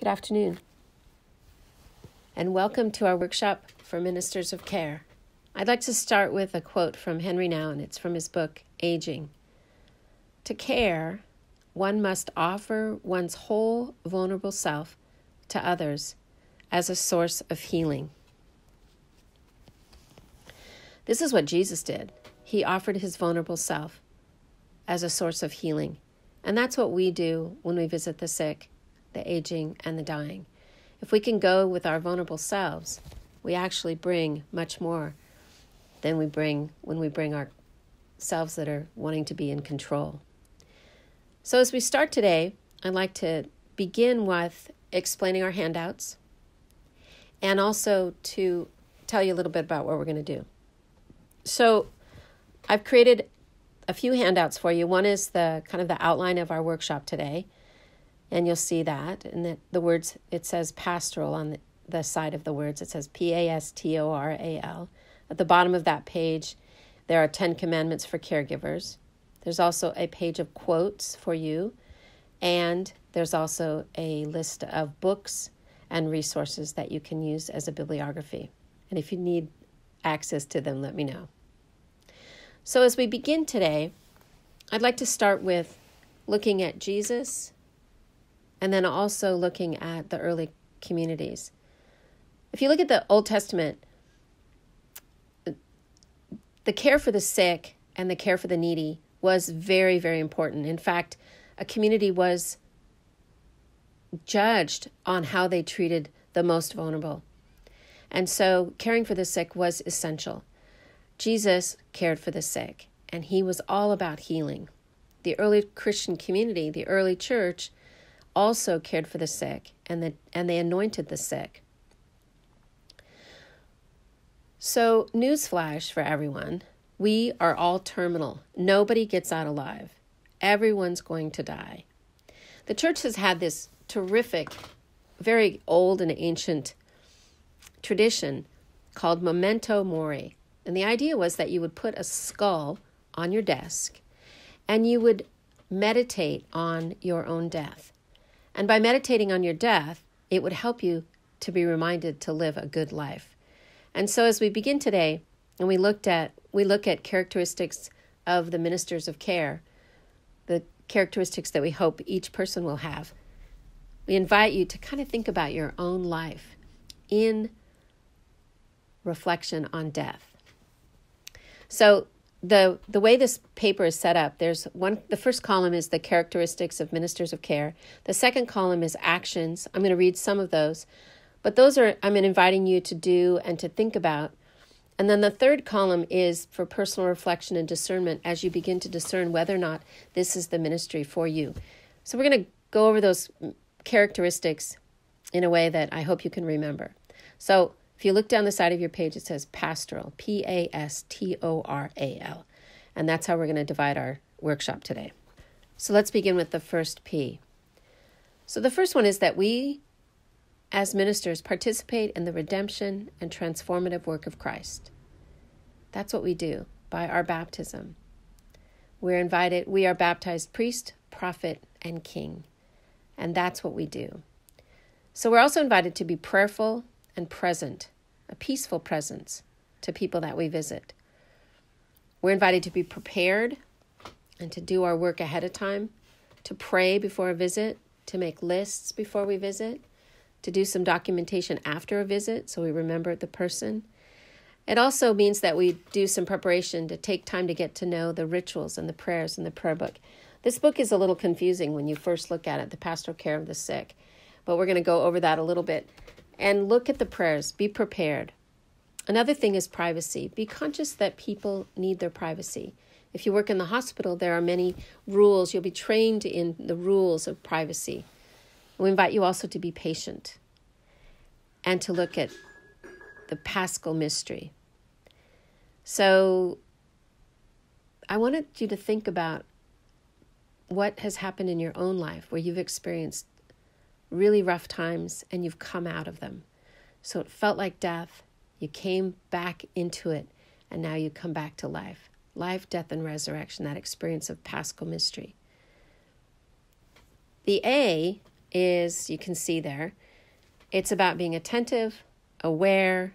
Good afternoon, and welcome to our workshop for Ministers of Care. I'd like to start with a quote from Henry Nouwen. It's from his book, Aging. To care, one must offer one's whole vulnerable self to others as a source of healing. This is what Jesus did. He offered his vulnerable self as a source of healing. And that's what we do when we visit the sick, the aging, and the dying. If we can go with our vulnerable selves, we actually bring much more than we bring when we bring ourselves that are wanting to be in control. So as we start today, I'd like to begin with explaining our handouts and also to tell you a little bit about what we're going to do. So I've created a few handouts for you. One is the kind of the outline of our workshop today. And you'll see that. And the words, it says pastoral on the side of the words. It says P-A-S-T-O-R-A-L. At the bottom of that page, there are 10 commandments for caregivers. There's also a page of quotes for you. And there's also a list of books and resources that you can use as a bibliography. And if you need access to them, let me know. So as we begin today, I'd like to start with looking at Jesus and then also looking at the early communities. If you look at the Old Testament, the care for the sick and the care for the needy was very, very important. In fact, a community was judged on how they treated the most vulnerable. And so caring for the sick was essential. Jesus cared for the sick, and he was all about healing. The early Christian community, the early church, also cared for the sick, and they anointed the sick. So, newsflash for everyone, we are all terminal. Nobody gets out alive. Everyone's going to die. The church has had this terrific, very old and ancient tradition called memento mori. And the idea was that you would put a skull on your desk and you would meditate on your own death. And by meditating on your death, it would help you to be reminded to live a good life. And so as we begin today, and we look at characteristics of the ministers of care, the characteristics that we hope each person will have, we invite you to kind of think about your own life in reflection on death. So the way this paper is set up, the first column is the characteristics of ministers of care. The second column is actions. I'm going to read some of those, but those are I'm inviting you to do and to think about. And then the third column is for personal reflection and discernment as you begin to discern whether or not this is the ministry for you. So we're going to go over those characteristics in a way that I hope you can remember. So if you look down the side of your page, it says pastoral, P-A-S-T-O-R-A-L. And that's how we're going to divide our workshop today. So let's begin with the first P. So the first one is that we, as ministers, participate in the redemption and transformative work of Christ. That's what we do by our baptism. We are baptized priest, prophet, and king. And that's what we do. So we're also invited to be prayerful and present, a peaceful presence to people that we visit. We're invited to be prepared and to do our work ahead of time, to pray before a visit, to make lists before we visit, to do some documentation after a visit so we remember the person. It also means that we do some preparation to take time to get to know the rituals and the prayers in the prayer book. This book is a little confusing when you first look at it, The Pastoral Care of the Sick, but we're going to go over that a little bit. And look at the prayers. Be prepared. Another thing is privacy. Be conscious that people need their privacy. If you work in the hospital, there are many rules. You'll be trained in the rules of privacy. We invite you also to be patient and to look at the Paschal mystery. So I wanted you to think about what has happened in your own life where you've experienced really rough times and you've come out of them. So it felt like death. You came back into it and now you come back to life. Life, death, and resurrection, that experience of Paschal mystery. The A is, you can see there, it's about being attentive, aware,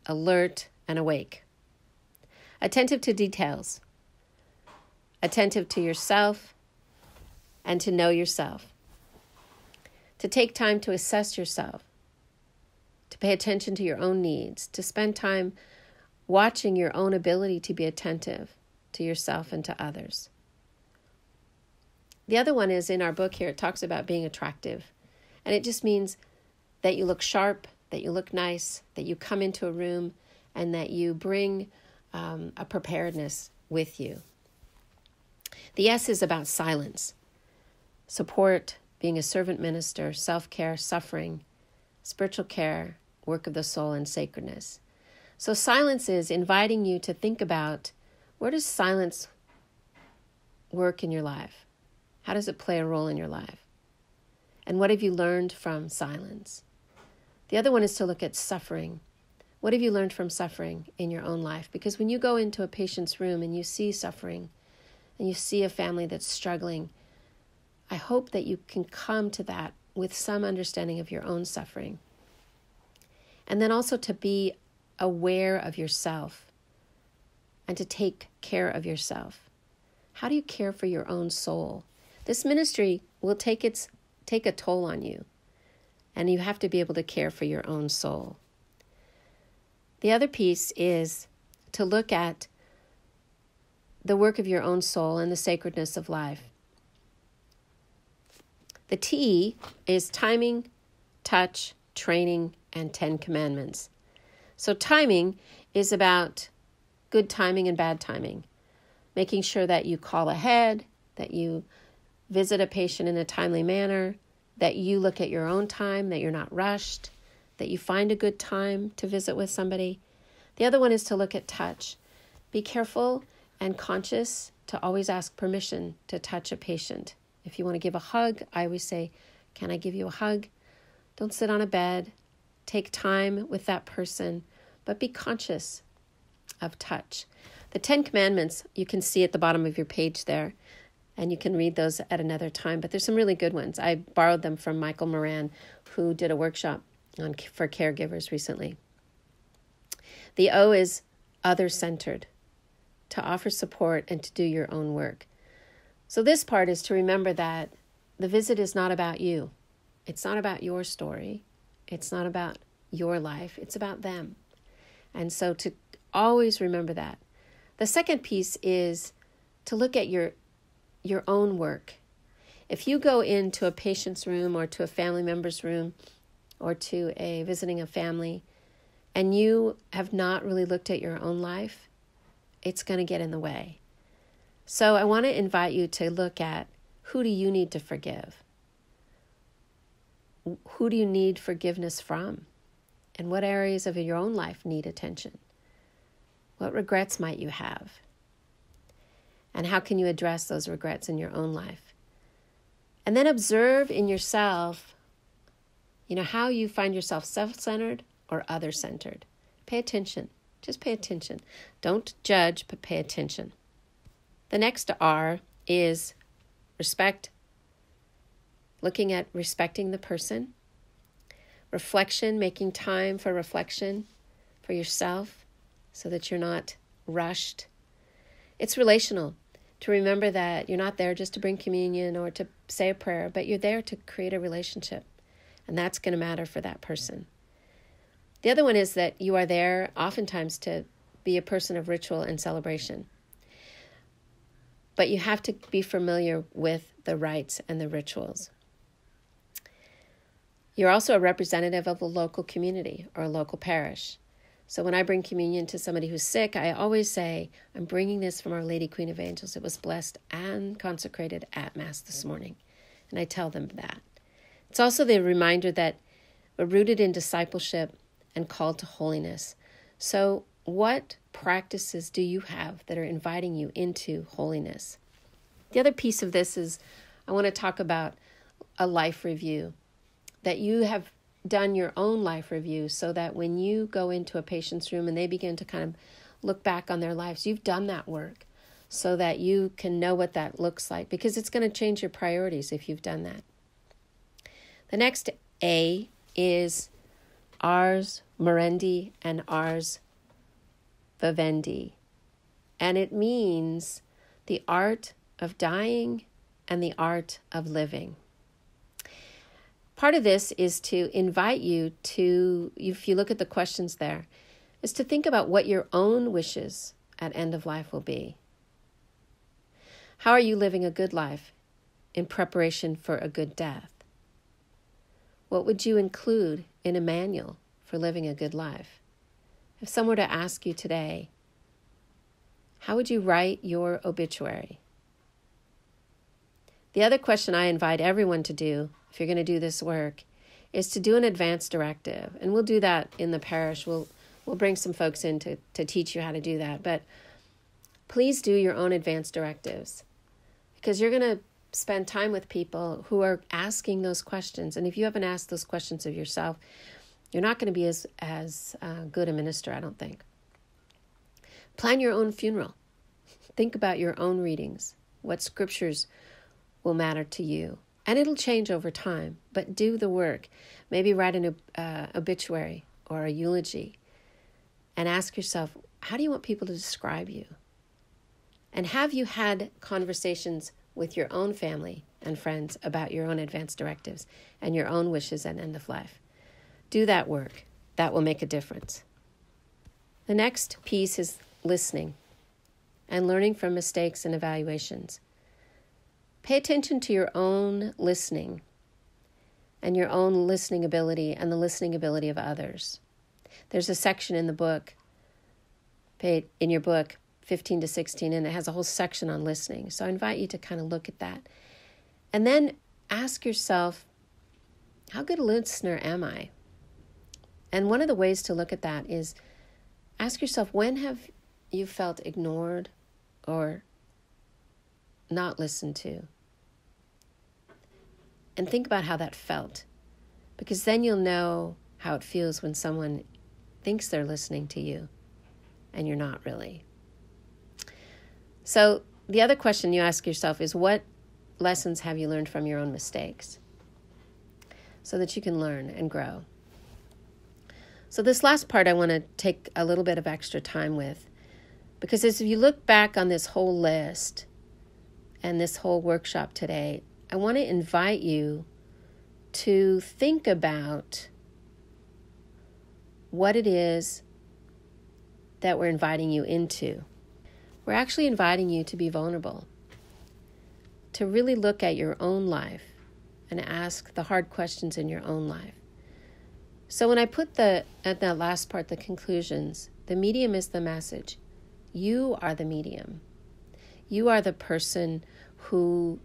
alert, and awake. Attentive to details. Attentive to yourself and to know yourself. To take time to assess yourself. To pay attention to your own needs. To spend time watching your own ability to be attentive to yourself and to others. The other one is in our book here, it talks about being attractive. And it just means that you look sharp, that you look nice, that you come into a room, and that you bring a preparedness with you. The S is about silence, support, being a servant minister, self-care, suffering, spiritual care, work of the soul, and sacredness. So silence is inviting you to think about, where does silence work in your life? How does it play a role in your life? And what have you learned from silence? The other one is to look at suffering. What have you learned from suffering in your own life? Because when you go into a patient's room and you see suffering, and you see a family that's struggling, I hope that you can come to that with some understanding of your own suffering. And then also to be aware of yourself and to take care of yourself. How do you care for your own soul? This ministry will take a toll on you, and you have to be able to care for your own soul. The other piece is to look at the work of your own soul and the sacredness of life. The T is timing, touch, training, and 10 commandments. So timing is about good timing and bad timing, making sure that you call ahead, that you visit a patient in a timely manner, that you look at your own time, that you're not rushed, that you find a good time to visit with somebody. The other one is to look at touch. Be careful and conscious to always ask permission to touch a patient. If you want to give a hug, I always say, can I give you a hug? Don't sit on a bed. Take time with that person, but be conscious of touch. The 10 commandments, you can see at the bottom of your page there, and you can read those at another time, but there's some really good ones. I borrowed them from Michael Moran, who did a workshop for caregivers recently. The O is other-centered, to offer support and to do your own work. So this part is to remember that the visit is not about you. It's not about your story. It's not about your life. It's about them. And so to always remember that. The second piece is to look at your own work. If you go into a patient's room or to a family member's room or to visiting a family and you have not really looked at your own life, it's going to get in the way. So I want to invite you to look at, who do you need to forgive? Who do you need forgiveness from? And what areas of your own life need attention? What regrets might you have? And how can you address those regrets in your own life? And then observe in yourself, how you find yourself self-centered or other-centered. Pay attention. Just pay attention. Don't judge, but pay attention. The next R is respect. Looking at respecting the person. Reflection, making time for reflection for yourself so that you're not rushed. It's relational, to remember that you're not there just to bring communion or to say a prayer, but you're there to create a relationship, and that's going to matter for that person. The other one is that you are there oftentimes to be a person of ritual and celebration, but you have to be familiar with the rites and the rituals. You're also a representative of a local community or a local parish. So when I bring communion to somebody who's sick, I always say, I'm bringing this from Our Lady Queen of Angels. It was blessed and consecrated at Mass this morning. And I tell them that. It's also the reminder that we're rooted in discipleship and called to holiness. So what practices do you have that are inviting you into holiness? The other piece of this is I want to talk about a life review, that you have done your own life review so that when you go into a patient's room and they begin to kind of look back on their lives, you've done that work so that you can know what that looks like, because it's going to change your priorities if you've done that. The next A is ars morendi and ars vivendi. And it means the art of dying and the art of living. Part of this is to invite you to, if you look at the questions there, is to think about what your own wishes at end of life will be. How are you living a good life in preparation for a good death? What would you include in a manual for living a good life? If someone were to ask you today, how would you write your obituary? The other question I invite everyone to do, if you're going to do this work, is to do an advance directive. And we'll do that in the parish. We'll bring some folks in to teach you how to do that. But please do your own advance directives, because you're going to spend time with people who are asking those questions. And if you haven't asked those questions of yourself, you're not going to be as good a minister, I don't think. Plan your own funeral. Think about your own readings, what scriptures will matter to you. And it'll change over time, but do the work. Maybe write an obituary or a eulogy and ask yourself, how do you want people to describe you? And have you had conversations with your own family and friends about your own advance directives and your own wishes at end of life? Do that work. That will make a difference. The next piece is listening and learning from mistakes and evaluations. Pay attention to your own listening and your own listening ability and the listening ability of others. There's a section in the book, in your book, 15 to 16, and it has a whole section on listening. So I invite you to kind of look at that. And then ask yourself, how good a listener am I? And one of the ways to look at that is ask yourself, when have you felt ignored or not listened to? And think about how that felt, because then you'll know how it feels when someone thinks they're listening to you and you're not really. So the other question you ask yourself is, what lessons have you learned from your own mistakes so that you can learn and grow? So this last part I want to take a little bit of extra time with, because as you look back on this whole list and this whole workshop today, I want to invite you to think about what it is that we're inviting you into. We're actually inviting you to be vulnerable, to really look at your own life and ask the hard questions in your own life. So when I put at that last part, the conclusions, the medium is the message. You are the medium. You are the person who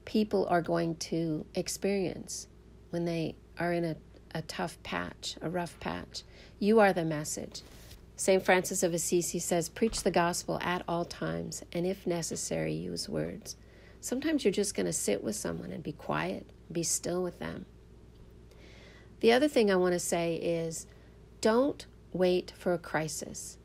people are going to experience when they are in a tough patch, a rough patch. You are the message. St. Francis of Assisi says, preach the gospel at all times, and if necessary, use words. Sometimes you're just going to sit with someone and be quiet, be still with them. The other thing I want to say is, don't wait for a crisis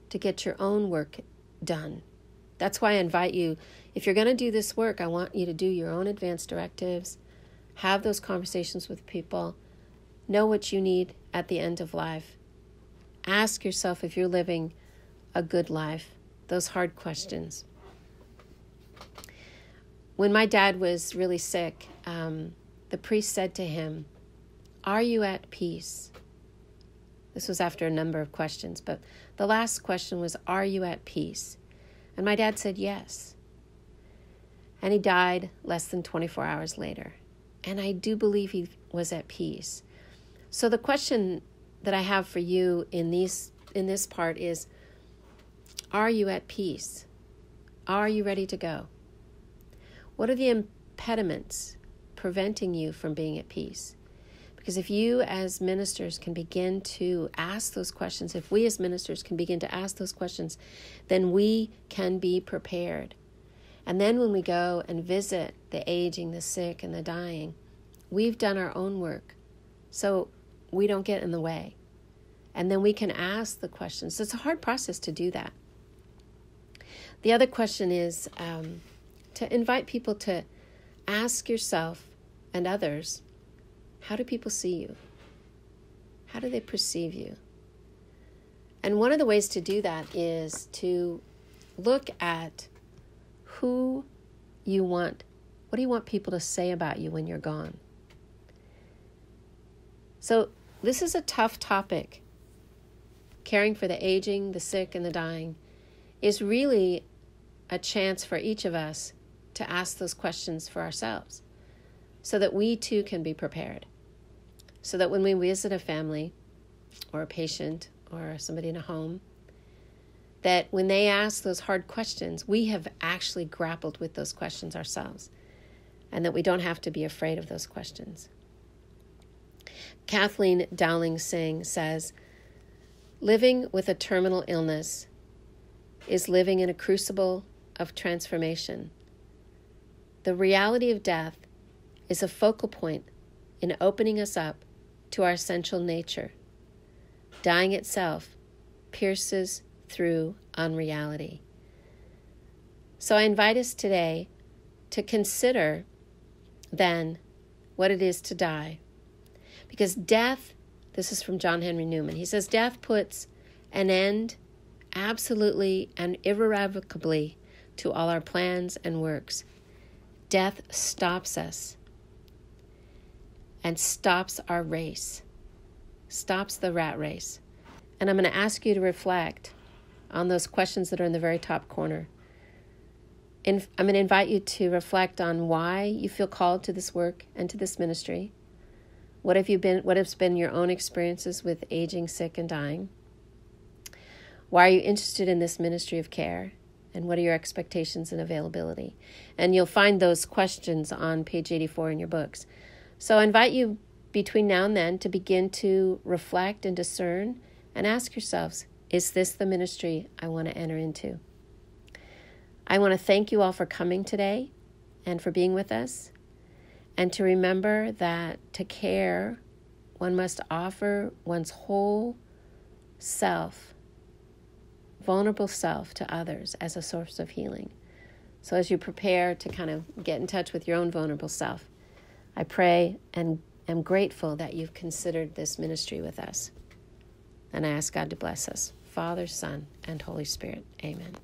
to get your own work done. That's why I invite you, if you're going to do this work, I want you to do your own advance directives, have those conversations with people, know what you need at the end of life. Ask yourself if you're living a good life, those hard questions. When my dad was really sick, the priest said to him, "Are you at peace?" This was after a number of questions, but the last question was, "Are you at peace?" And my dad said yes. And he died less than 24 hours later. And I do believe he was at peace. So the question that I have for you in this part is, are you at peace? Are you ready to go? What are the impediments preventing you from being at peace? Because if you as ministers can begin to ask those questions, if we as ministers can begin to ask those questions, then we can be prepared. And then when we go and visit the aging, the sick, and the dying, we've done our own work, so we don't get in the way. And then we can ask the questions. So it's a hard process to do that. The other question is to invite people to ask yourself and others, How do people see you? How do they perceive you? And one of the ways to do that is to look at who you want. What do you want people to say about you when you're gone? So this is a tough topic. Caring for the aging, the sick, and the dying is really a chance for each of us to ask those questions for ourselves so that we too can be prepared. So that when we visit a family or a patient or somebody in a home, that when they ask those hard questions, we have actually grappled with those questions ourselves, and that we don't have to be afraid of those questions. Kathleen Dowling Singh says, living with a terminal illness is living in a crucible of transformation. The reality of death is a focal point in opening us up to our essential nature. Dying itself pierces through unreality. So I invite us today to consider then what it is to die. Because death, this is from John Henry Newman, he says, death puts an end absolutely and irrevocably to all our plans and works. Death stops us and stops our race, stops the rat race. And I'm going to ask you to reflect on those questions that are in the very top corner. I'm going to invite you to reflect on why you feel called to this work and to this ministry. What has been your own experiences with aging, sick, and dying? Why are you interested in this ministry of care? And what are your expectations and availability? And you'll find those questions on page 84 in your books. So I invite you between now and then to begin to reflect and discern and ask yourselves, is this the ministry I want to enter into? I want to thank you all for coming today and for being with us. And to remember that to care, one must offer one's whole self, vulnerable self, to others as a source of healing. So as you prepare to kind of get in touch with your own vulnerable self, I pray and am grateful that you've considered this ministry with us. And I ask God to bless us, Father, Son, and Holy Spirit. Amen.